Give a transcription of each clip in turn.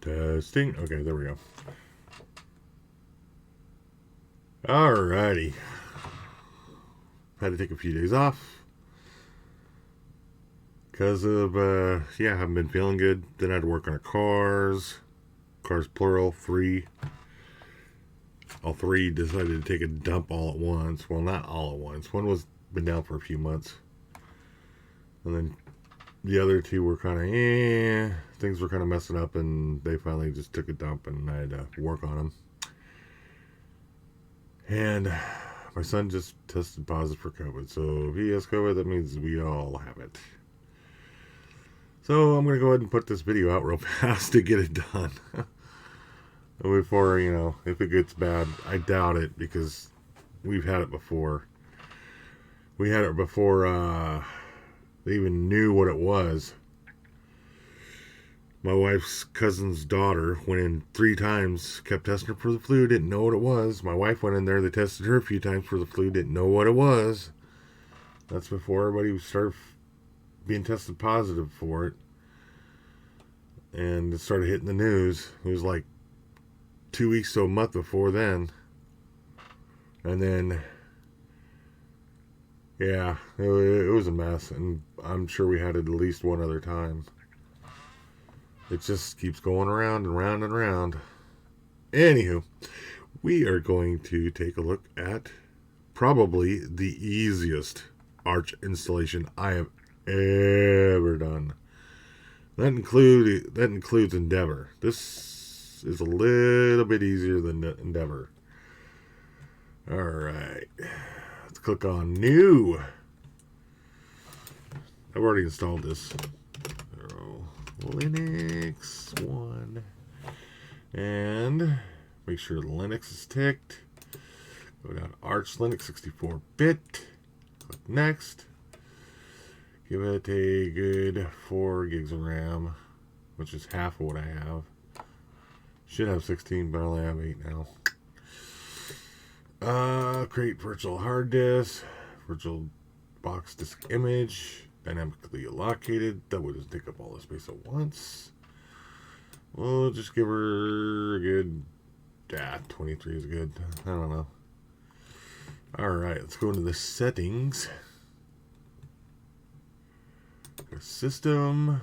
Testing. Okay, there we go. Alrighty. Had to take a few days off because of, yeah, I haven't been feeling good. Then I had to work on cars plural, 3. All 3 decided to take a dump all at once. Well, not all at once. One was been down for a few months. And then the other 2 were kind of, things were kind of messing up, and they finally just took a dump, and I had to work on them. And my son just tested positive for COVID. So if he has COVID, that means we all have it. So I'm going to go ahead and put this video out real fast to get it done. Before, if it gets bad, I doubt it, because we've had it before. We had it before they even knew what it was. My wife's cousin's daughter went in 3 times, kept testing her for the flu, didn't know what it was. My wife went in there, they tested her a few times for the flu, didn't know what it was. That's before everybody started being tested positive for it. And it started hitting the news. It was like 2 weeks to a month before then. And then, yeah, it was a mess. And I'm sure we had it at least one other time. It just keeps going around and round and round. Anywho, we are going to take a look at probably the easiest Arch installation I have ever done. That includes Endeavour. This is a little bit easier than Endeavour. Alright. Let's click on New. I've already installed this. XeroLinux 1. And make sure Linux is ticked. Go down to Arch Linux 64-bit. Click Next. Give it a good 4 gigs of RAM, which is half of what I have. Should have 16, but I only have 8 now. Create virtual hard disk, virtual box disk image, dynamically located. That would just take up all the space at once. We'll just give her a good, 23 is good. I don't know. Alright, let's go into the settings. System.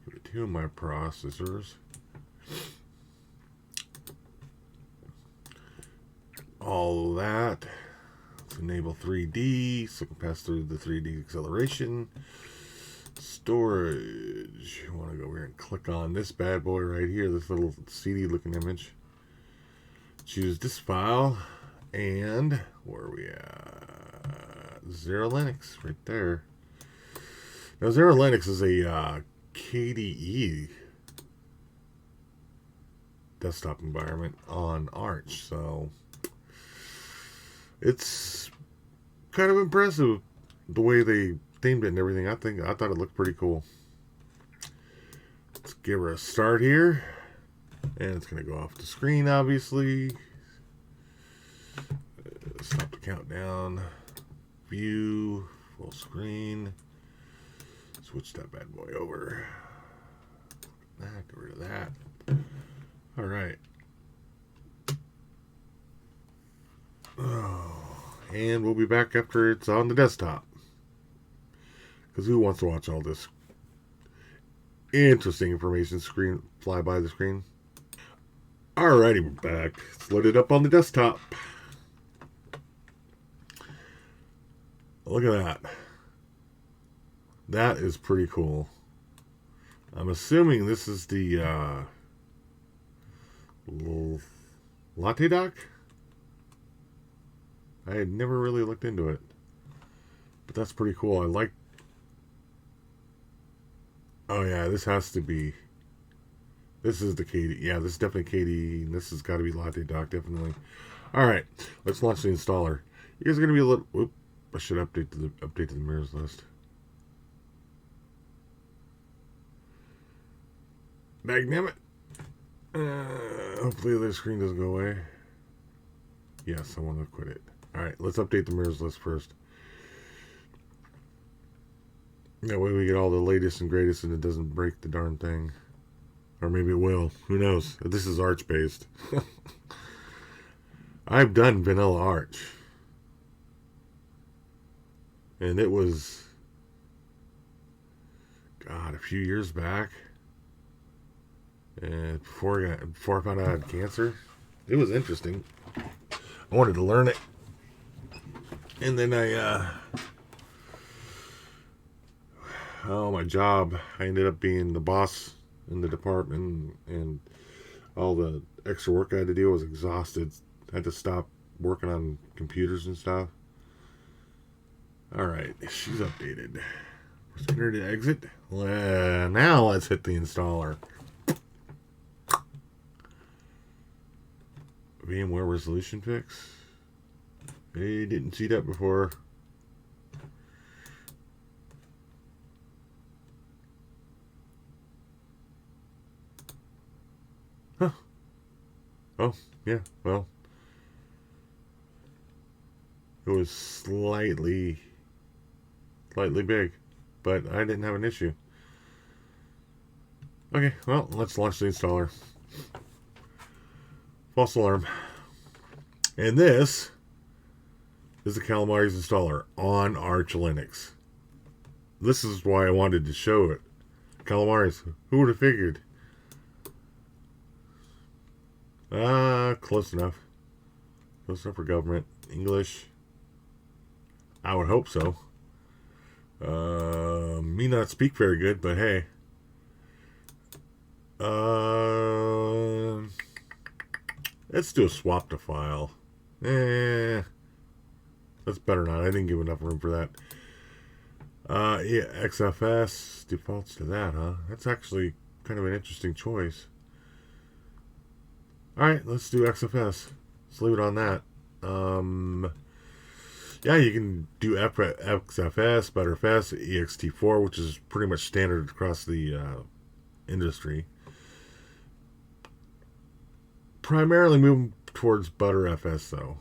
Give it 2 of my processors. All that. Let's enable 3D so we can pass through the 3D acceleration. Storage. You want to go over here and click on this bad boy right here, this little CD looking image. Choose this file, and where are we at? XeroLinux right there. Now, XeroLinux is a KDE desktop environment on Arch, so it's kind of impressive the way they themed it and everything. I thought it looked pretty cool. Let's give her a start here, and it's going to go off the screen, obviously. Stop the countdown. View, full screen. Switch that bad boy over. Get rid of that. Alright. And we'll be back after it's on the desktop. Because who wants to watch all this interesting information fly by the screen? Alrighty, we're back. It's loaded up on the desktop. Look at that. That is pretty cool. I'm assuming this is the little latte dock. I had never really looked into it, but that's pretty cool. I like. Oh yeah, this has to be. This is the KD. Yeah, this is definitely KD. This has got to be latte dock, definitely. All right, let's launch the installer. You guys are gonna be a little. Whoop, I should update to the mirrors list. Dagnammit. Hopefully the screen doesn't go away. Yes, I want to quit it. Alright, let's update the mirrors list first. That way we get all the latest and greatest and it doesn't break the darn thing. Or maybe it will. Who knows? This is Arch based. I've done vanilla Arch. And it was, God, a few years back. And before I found out I had cancer, it was interesting. I wanted to learn it. And then my job, I ended up being the boss in the department, and all the extra work I had to do. I was exhausted. I had to stop working on computers and stuff. Alright, she's updated. We're getting her to exit. Now let's hit the installer. VMware resolution fix. I didn't see that before. Huh. Oh, yeah, well. It was slightly big, but I didn't have an issue. Okay, well, let's launch the installer. False alarm. And this is the Calamares installer on Arch Linux. This is why I wanted to show it. Calamares, who would have figured? Close enough. Close enough for government. English. I would hope so. Me not speak very good, but hey. Let's do a swap to file. That's better not. I didn't give enough room for that. Yeah, XFS defaults to that, huh? That's actually kind of an interesting choice. Alright, let's do XFS. Let's leave it on that. Yeah, you can do XFS, Butterfs, ext4, which is pretty much standard across the industry. Primarily moving towards Butterfs, though.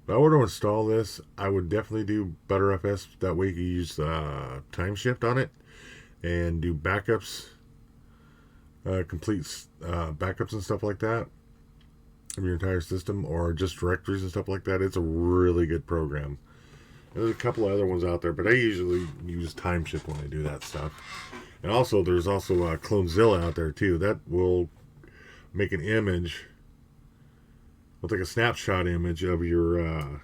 If I were to install this, I would definitely do Butterfs. That way you can use time shift on it and do backups, complete backups and stuff like that of your entire system, or just directories and stuff like that. It's a really good program. There's a couple of other ones out there, but I usually use time shift when I do that stuff. And also, there's also Clonezilla out there too. That will make an image. We'll take a snapshot image of your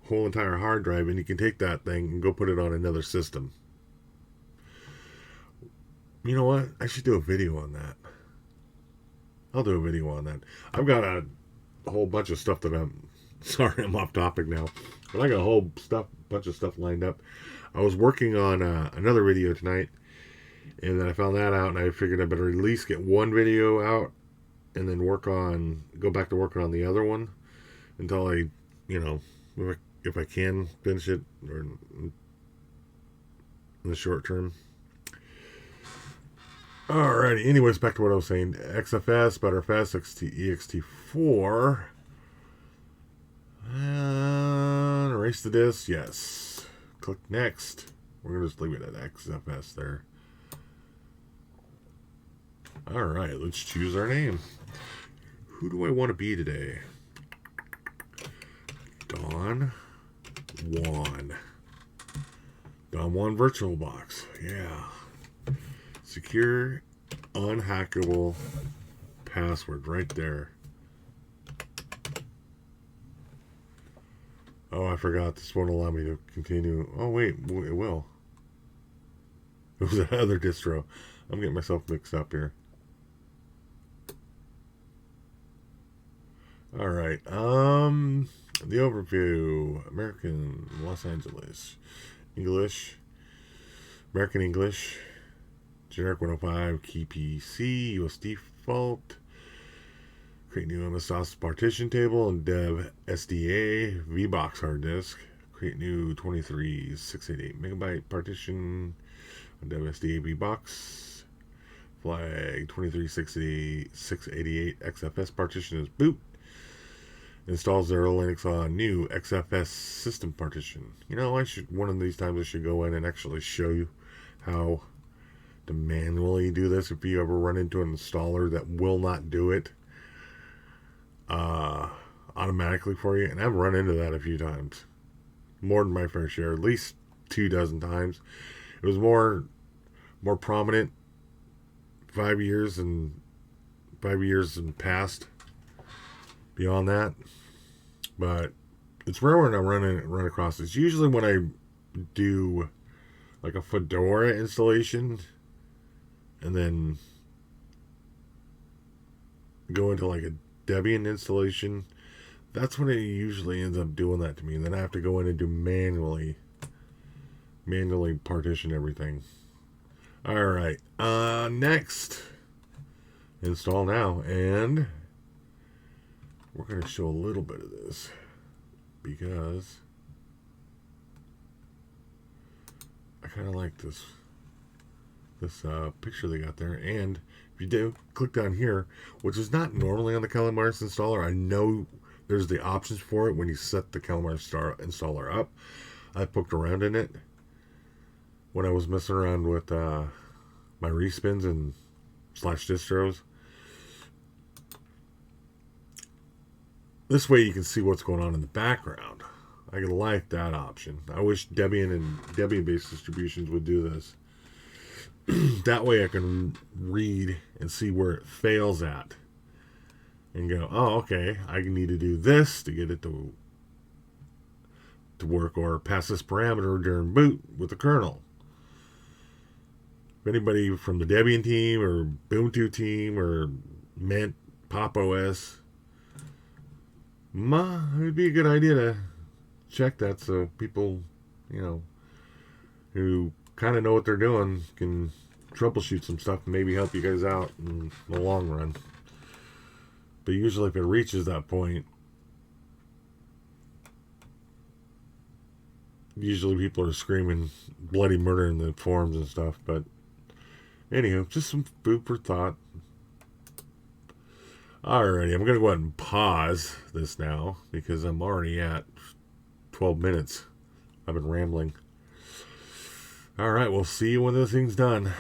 whole entire hard drive, and you can take that thing and go put it on another system. You know what? I should do a video on that. I'll do a video on that. I've got a whole bunch of stuff that sorry, I'm off topic now. But I got a whole bunch of stuff lined up. I was working on another video tonight, and then I found that out, and I figured I better at least get one video out, and then go back to working on the other one until I, if I can finish it or in the short term. Alrighty, anyways, back to what I was saying. XFS, Butterfs, ext4. And erase the disk, yes. Click next. We're going to just leave it at XFS there. Alright, let's choose our name. Who do I want to be today? Don Juan. Don Juan VirtualBox. Yeah. Secure, unhackable password right there. Oh, I forgot. This won't allow me to continue. Oh, wait. It will. It was another distro. I'm getting myself mixed up here. Alright. The overview. American, Los Angeles. English. American English. Generic 105, key PC, US default. Create new MS-DOS partition table and dev SDA, VBox hard disk. Create new 23688 megabyte partition on dev SDA VBox. Flag 23688 XFS partition is boot. Install XeroLinux on new XFS system partition. One of these times I should go in and actually show you how to manually do this if you ever run into an installer that will not do it automatically for you. And I've run into that a few times, more than my fair share, at least 24 times. It was more prominent 5 years and past beyond that, but it's rare when I run across this. Usually when I do like a Fedora installation and then go into like a Debian installation, that's when it usually ends up doing that to me. And then I have to go in and do manually partition everything. All right, next, install now, and we're going to show a little bit of this because I kind of like this picture they got there. And if you do click down here, which is not normally on the CalMars installer, I know there's the options for it when you set the CalMars installer up. I poked around in it when I was messing around with my respins and /distros. This way you can see what's going on in the background. I like that option. I wish Debian and Debian-based distributions would do this. That way I can read and see where it fails at and go, oh, okay, I need to do this to get it to work, or pass this parameter during boot with the kernel. If anybody from the Debian team or Ubuntu team or Mint, Pop OS, it would be a good idea to check that so people, who kind of know what they're doing can troubleshoot some stuff and maybe help you guys out in the long run. But usually if it reaches that point, usually people are screaming bloody murder in the forums and stuff. But anywho, just some food for thought. Alrighty, I'm going to go ahead and pause this now because I'm already at 12 minutes. I've been rambling. Alright, we'll see you when this thing's done.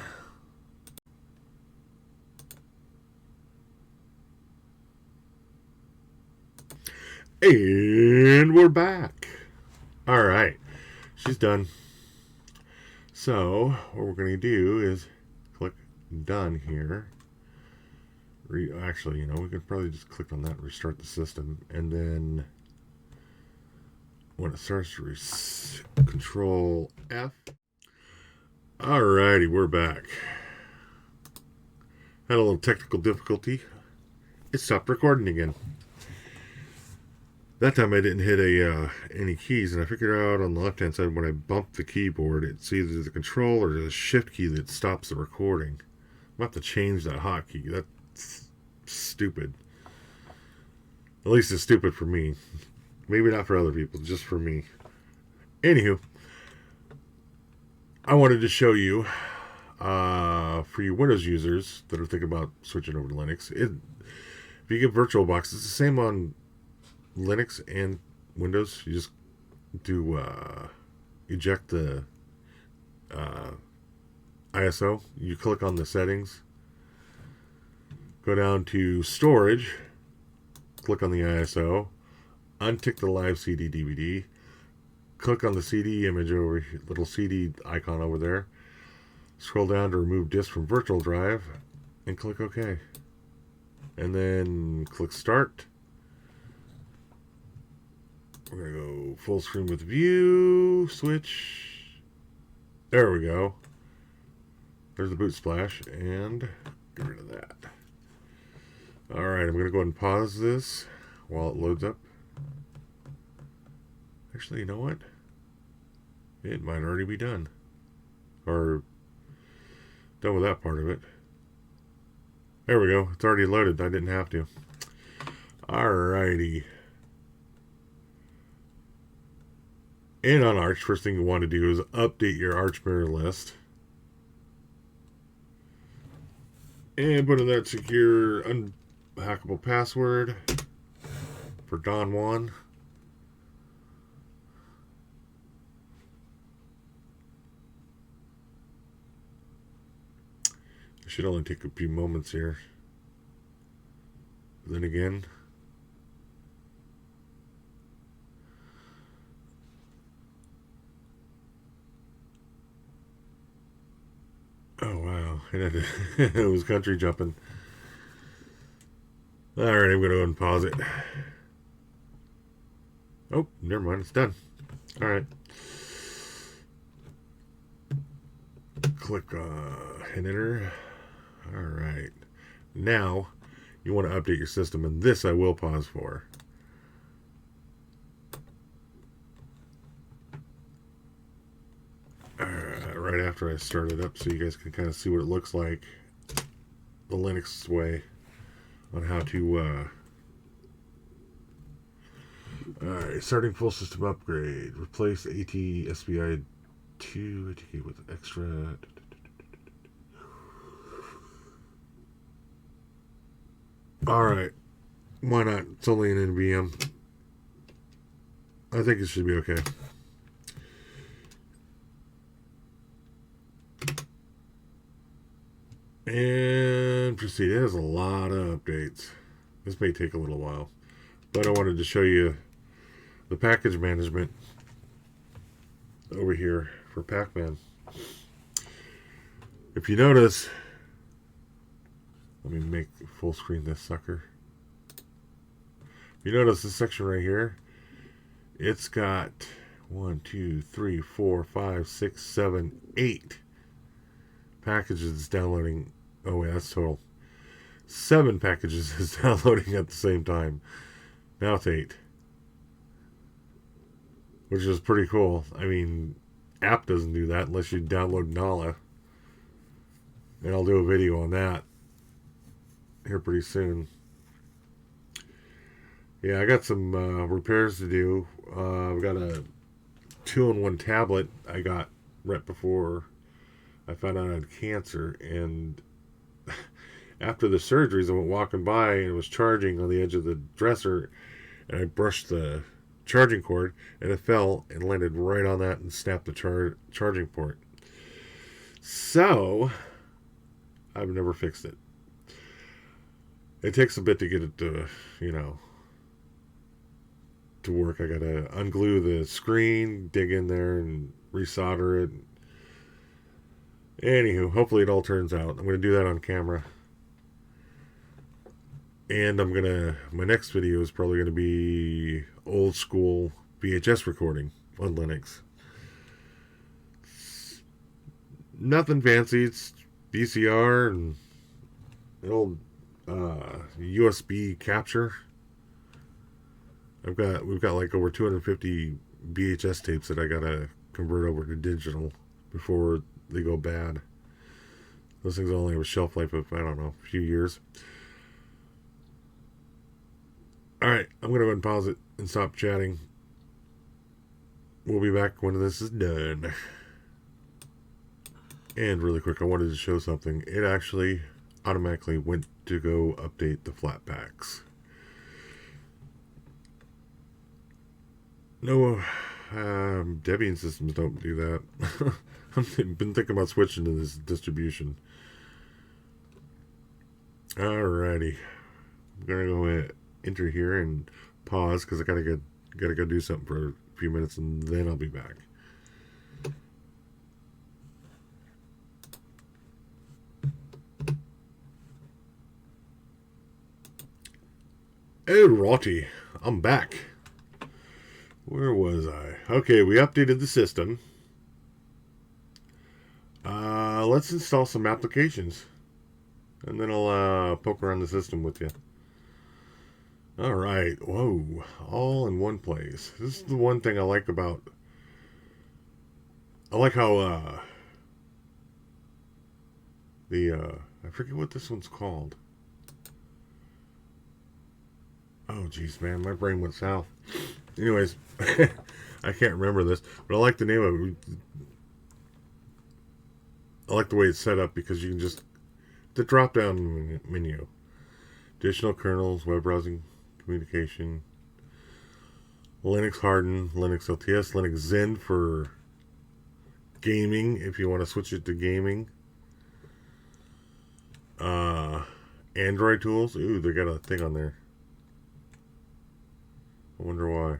And we're back. Alright, she's done. So, what we're going to do is click done here. Actually, we could probably just click on that, restart the system, and then when it starts to Control F. Alrighty, we're back. Had a little technical difficulty. It stopped recording again. That time I didn't hit any keys, and I figured out on the left-hand side when I bump the keyboard, it's either the Control or the Shift key that stops the recording. I'm going to have to change that hotkey. That's stupid. At least it's stupid for me. Maybe not for other people, just for me. Anywho, I wanted to show you, for you Windows users that are thinking about switching over to Linux, if you get VirtualBox, it's the same on Linux and Windows. You just do eject the ISO. You click on the settings, go down to storage, click on the ISO, untick the live CD DVD, click on the CD image over here, little CD icon over there, scroll down to remove disk from virtual drive, and click OK. And then click start. We're going to go full screen with view, switch. There we go. There's the boot splash, and get rid of that. Alright, I'm going to go ahead and pause this while it loads up. Actually, you know what? It might already be done. Or done with that part of it. There we go. It's already loaded. I didn't have to. Alrighty. And on Arch, first thing you want to do is update your Arch mirror list. And put in that secure, unhackable password for Don1. Should only take a few moments here. Then again, oh wow, it was country jumping. Alright, I'm going to unpause it. Oh, never mind, it's done. Alright. Click hit enter. Alright. Now, you want to update your system, and this I will pause for. Right after I start it up, so you guys can kind of see what it looks like the Linux way on how to alright, starting full system upgrade. Replace AT SPI 2 ATK with extra. Alright. Why not? It's only an NVM. I think it should be okay. And proceed. It has a lot of updates. This may take a little while, but I wanted to show you the package management over here for Pac-Man. If you notice, let me make full screen this sucker. If you notice this section right here, it's got 1, 2, 3, 4, 5, 6, 7, 8 packages it's downloading. Oh wait, that's total. 7 packages is downloading at the same time. Now it's 8. Which is pretty cool. I mean, app doesn't do that unless you download Nala. And I'll do a video on that here pretty soon. Yeah, I got some repairs to do. I've got a 2-in-1 tablet I got right before I found out I had cancer, and after the surgeries, I went walking by and it was charging on the edge of the dresser, and I brushed the charging cord, and it fell and landed right on that and snapped the charging port. So, I've never fixed it. It takes a bit to get it to, to work. I gotta unglue the screen, dig in there, and resolder it. Anywho, hopefully it all turns out. I'm going to do that on camera. And my next video is probably going to be old school VHS recording on Linux. Nothing fancy. It's VCR and an old USB capture. We've got like over 250 VHS tapes that I got to convert over to digital before they go bad. Those things only have a shelf life of, I don't know, a few years. Alright, I'm going to unpause it and stop chatting. We'll be back when this is done. And really quick, I wanted to show something. It actually automatically went to go update the flat packs. No, Debian systems don't do that. I've been thinking about switching to this distribution. Alrighty. I'm gonna go enter here and pause because I gotta go do something for a few minutes, and then I'll be back. Alrighty, I'm back. Where was I? Okay, we updated the system. Let's install some applications, and then I'll poke around the system with you. Alright, whoa, all in one place. This is the one thing I like about... I like how, I forget what this one's called. Oh, jeez, man, my brain went south. Anyways, I can't remember this, but I like the name of it. I like the way it's set up because you can just... The drop-down menu. Additional kernels, web browsing, communication, Linux hardened, Linux LTS, Linux Zen for gaming, if you want to switch it to gaming. Android tools. Ooh, they got a thing on there. I wonder why.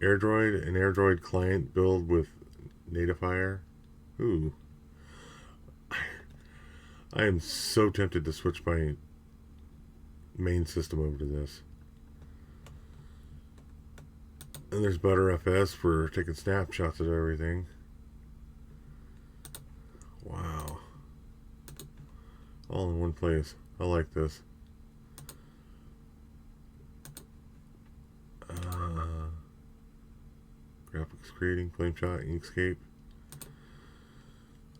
AirDroid, an AirDroid client build with Natifier. Ooh. I am so tempted to switch my main system over to this. And there's ButterFS for taking snapshots of everything. Wow. All in one place. I like this. Graphics creating, Flameshot, Inkscape.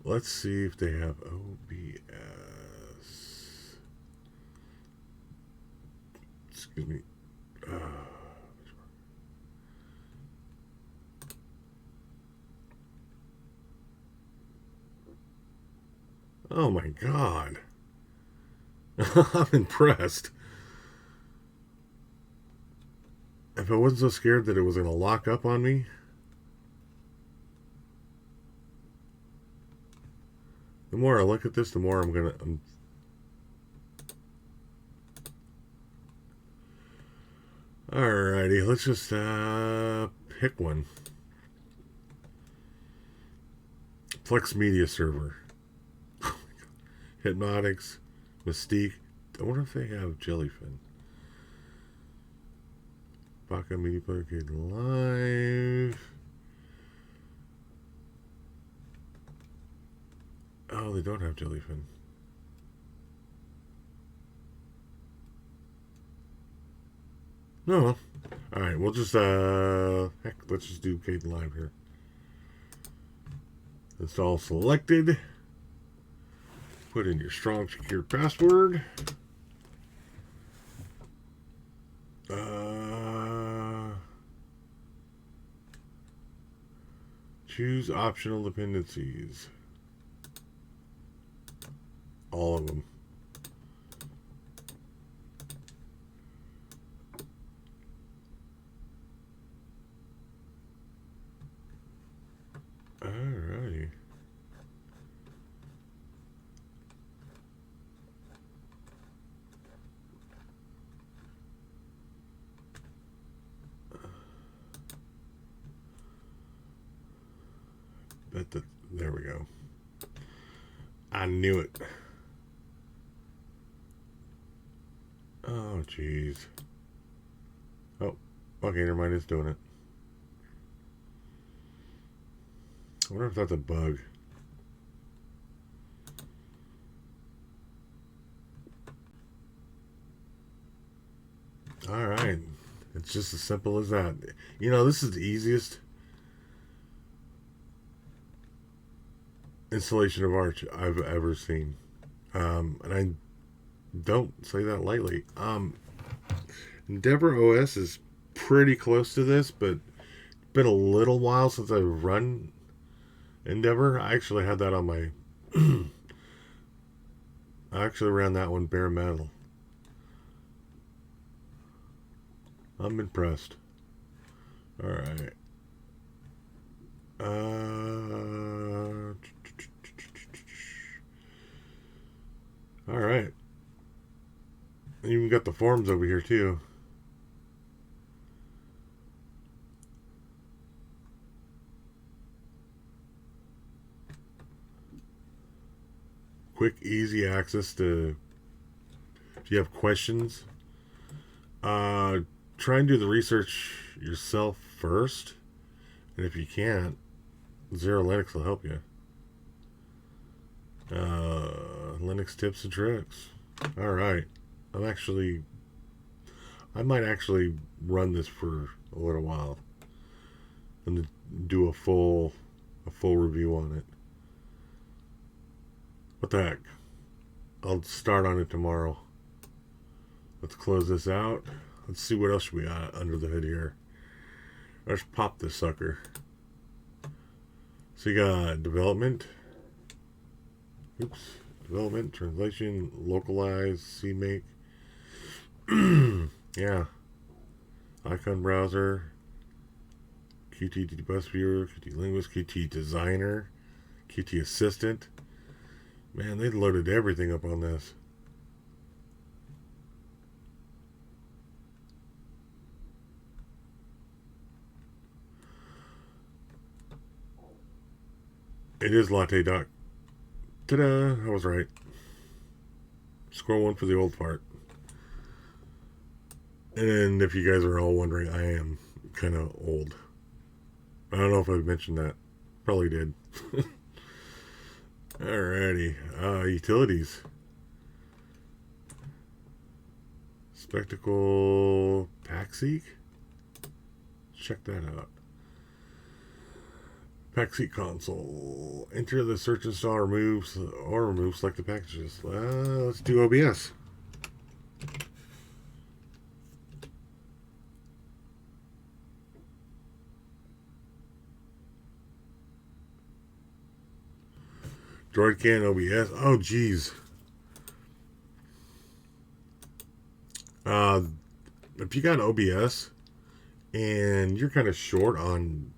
Let's see if they have OBS. Excuse me. Oh my god. I'm impressed. If I wasn't so scared that it was going to lock up on me. The more I look at this, the more I'm going to... Alrighty, let's just pick one. Flex Media Server. Hypnotics, Mystique. I wonder if they have Jellyfin. Baka Media Player Live. Oh, they don't have Jellyfin. No. Alright, we'll just, heck, let's just do Kate Live here. Install selected. Put in your strong, secure password. Choose optional dependencies. All of them. Alrighty. There we go. I knew it. Oh, jeez. Oh, okay, never mind. It's doing it. I wonder if that's a bug. Alright. It's just as simple as that. You know, this is the easiest installation of Arch I've ever seen. And I don't say that lightly. Endeavour OS is pretty close to this, but it's been a little while since I've run Endeavour. I actually had that on my... I actually ran that one bare metal. I'm impressed. Alright. Alright. Even got the forms over here too. Quick, easy access to... If you have questions, try and do the research yourself first. And if you can't, XeroLinux will help you. Linux tips and tricks. Alright. I might actually run this for a little while and do a full review on it. What the heck? I'll start on it tomorrow. Let's close this out. Let's see what else we got under the hood here. Let's pop this sucker. So you got development. Oops. Development, translation, localize, CMake. Yeah. Icon browser. Qt Bus Viewer, Qt Linguist, Qt Designer, Qt Assistant. Man, they loaded everything up on this. It is latte doc. Ta-da! I was right. Scroll one for the old part. And then, if you guys are all wondering, I am kind of old. I don't know if I've mentioned that. Probably did. Alrighty. Utilities. Spectacle Packseek. Check that out. Packseek console. Enter the search, install, remove select the packages. Let's do OBS. DroidCam OBS. Oh, geez. If you got OBS and you're kind of short on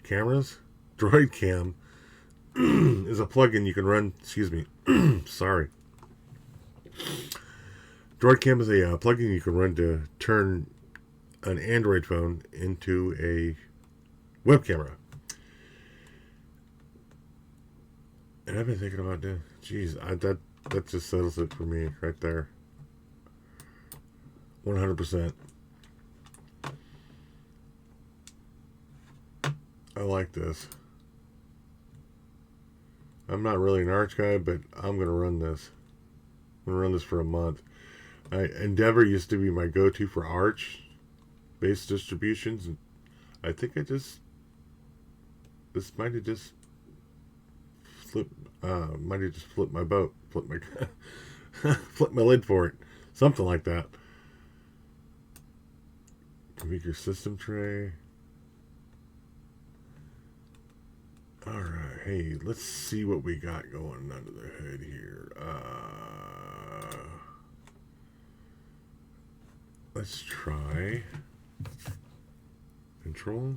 cameras, DroidCam is a plugin you can run. Excuse me. Sorry. DroidCam is a plugin you can run to turn an Android phone into a web camera. And I've been thinking about that. Jeez, that just settles it for me right there. 100%. I like this. I'm not really an Arch guy, but I'm going to run this. I'm going to run this for a month. Endeavour used to be my go-to for Arch-based distributions. And I think this might have just flipped my boat. Flip my lid for it. Something like that. Configure system tray. Alright, hey, let's see what we got going under the hood here. Let's try control.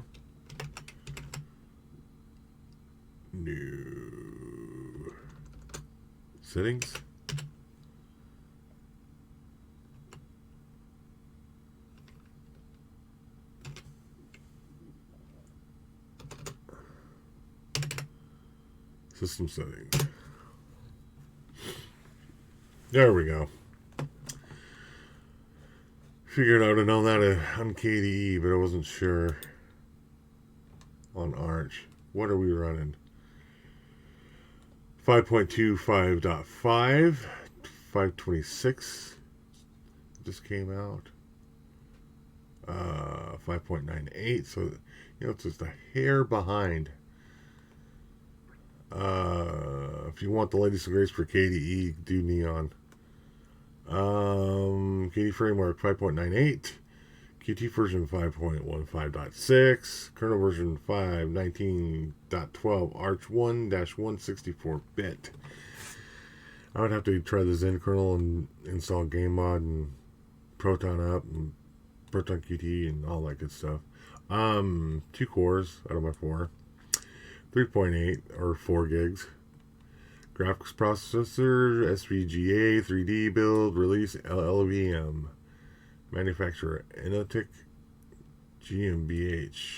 New settings. System settings. There we go. Figured I would have known that on KDE, but I wasn't sure on Arch. What are we running? 5.25.5, 526 just came out. 5.98, so it's just a hair behind. If you want the latest and greatest for KDE, do Neon. KDE framework 5.98, Qt version 5.15.6, kernel version 5.19.12, Arch 1-164-bit. I would have to try the Zen kernel and install game mod and Proton up and Proton Qt and all that good stuff. 2 cores out of my 4. 3.8 or 4 gigs. Graphics processor, SVGA, 3D build, release LLVM. Manufacturer, Enotic GmbH.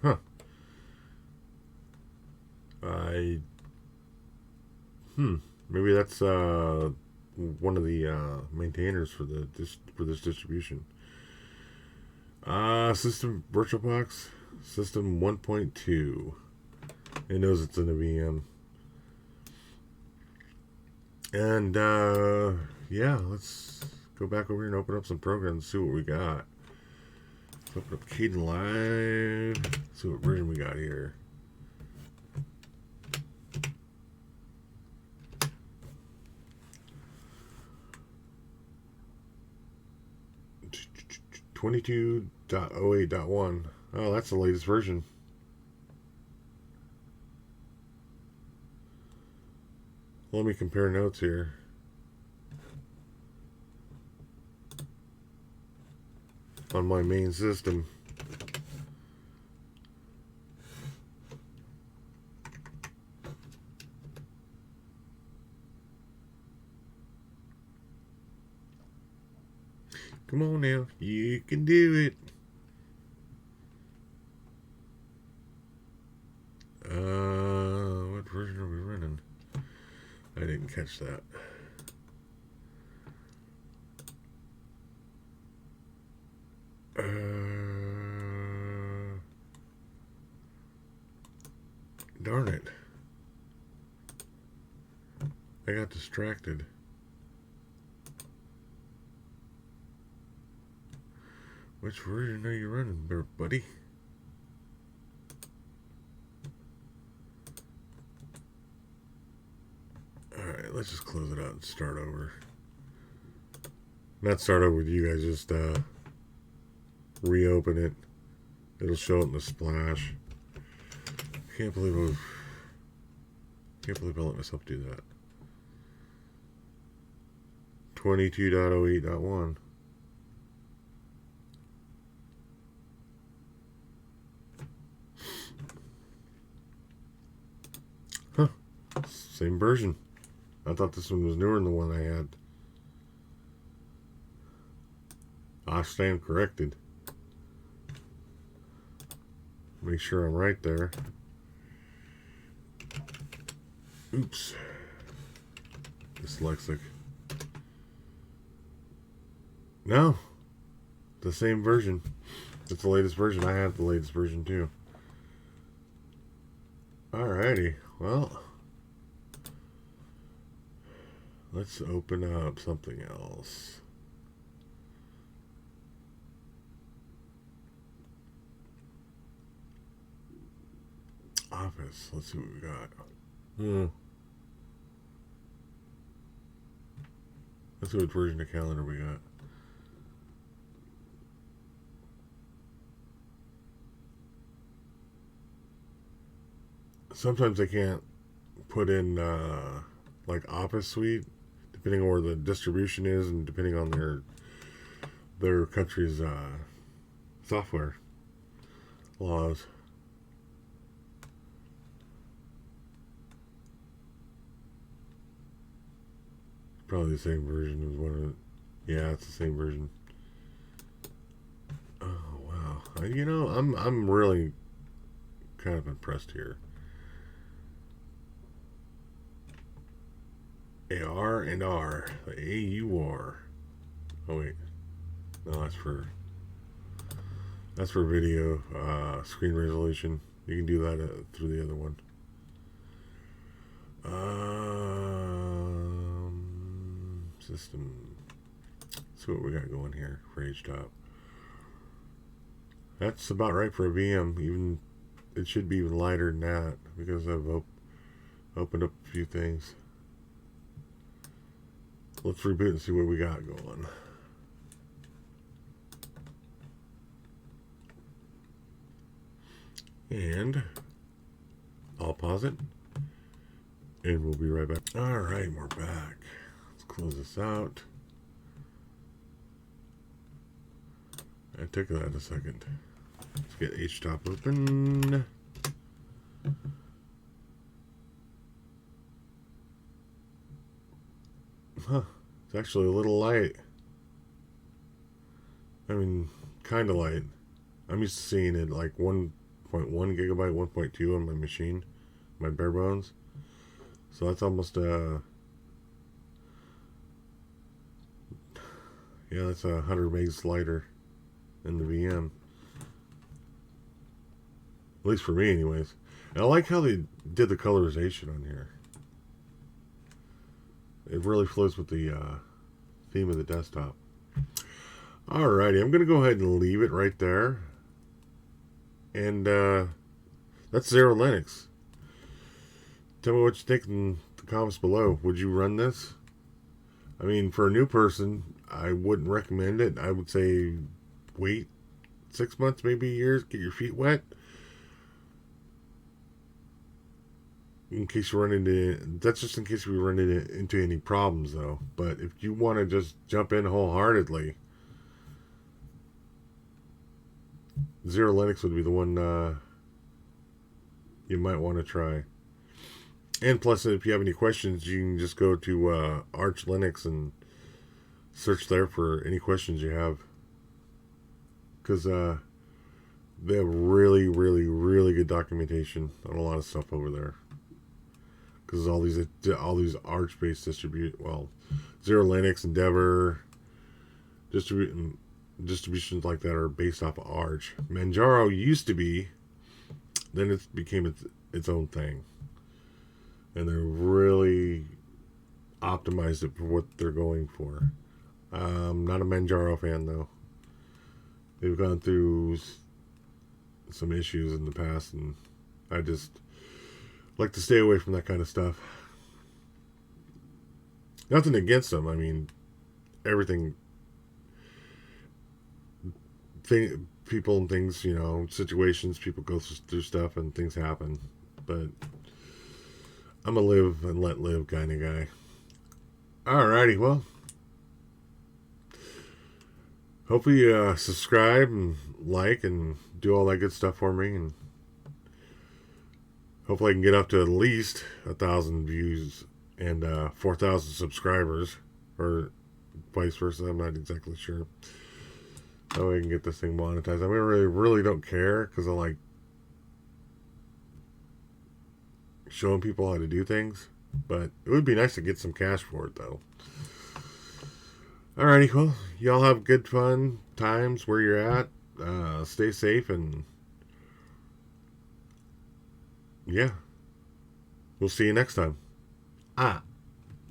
Huh. Maybe that's one of the maintainers for this distribution. System VirtualBox, System 1.2. It knows it's in a VM. And yeah, let's go back over here and open up some programs and see what we got. Let's open up Kdenlive. See what version we got here. .22.08.1. Oh, that's the latest version. Let me compare notes here. On my main system. Come on now. You can do it. What version are we running? I didn't catch that. Darn it. I got distracted. Which version are you running there, buddy? Alright, let's just close it out and start over. Not start over with you guys, just reopen it. It'll show it in the splash. Can't believe I let myself do that. 22.08.1. Huh. Same version. I thought this one was newer than the one I had. I stand corrected. Make sure I'm right there. Oops. Dyslexic. No. The same version. It's the latest version. I have the latest version too. Alrighty. Well, let's open up something else. Office. Let's see what we got. Let's see what version of calendar we got. Sometimes I can't put in like Office Suite, depending on where the distribution is and depending on their country's software laws. Probably the same version as one of it. Yeah, it's the same version. Oh wow! You know, I'm really kind of impressed here. AR and R, the AUR. Oh wait, no, that's for video screen resolution. You can do that through the other one. System. Let's see what we got going here for HTOP. That's about right for a VM. Even it should be even lighter than that because I've opened up a few things. Let's reboot and see what we got going. And I'll pause it. And we'll be right back. Alright, we're back. Let's close this out. It took that a second. Let's get HTOP open. Huh. It's actually a little light. I mean, kind of light. I'm used to seeing it like 1.1 gigabyte, 1.2 on my machine, my bare bones. So that's almost yeah, that's 100 megs lighter than the VM. At least for me, anyways. And I like how they did the colorization on here. It really flows with the theme of the desktop. Alrighty, I'm going to go ahead and leave it right there. And that's XeroLinux. Tell me what you think in the comments below. Would you run this? I mean, for a new person, I wouldn't recommend it. I would say wait 6 months, maybe years, get your feet wet. In case you run into, that's just in case we run into any problems though. But if you want to just jump in wholeheartedly, XeroLinux would be the one you might want to try. And plus, if you have any questions, you can just go to Arch Linux and search there for any questions you have, because they have really, really, really good documentation on a lot of stuff over there. Because all these Arch-based XeroLinux, Endeavour, distributions like that are based off of Arch. Manjaro used to be, then it became its own thing, and they're really optimized it for what they're going for. Not a Manjaro fan though. They've gone through some issues in the past, and I just like to stay away from that kind of stuff. Nothing against them. I mean, everything, people and things, situations, people go through stuff and things happen. But I'm a live and let live kind of guy. Alrighty, well, hopefully you subscribe and like and do all that good stuff for me, and hopefully I can get up to at least 1,000 views and 4,000 subscribers, or vice versa. I'm not exactly sure. That way I can get this thing monetized. I really don't care, because I like showing people how to do things. But it would be nice to get some cash for it, though. Alrighty, well, y'all have good fun times where you're at. Stay safe, and yeah, we'll see you next time. I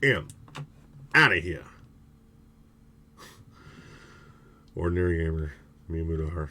am out of here. Ordinary Gamer, Miyamudahar.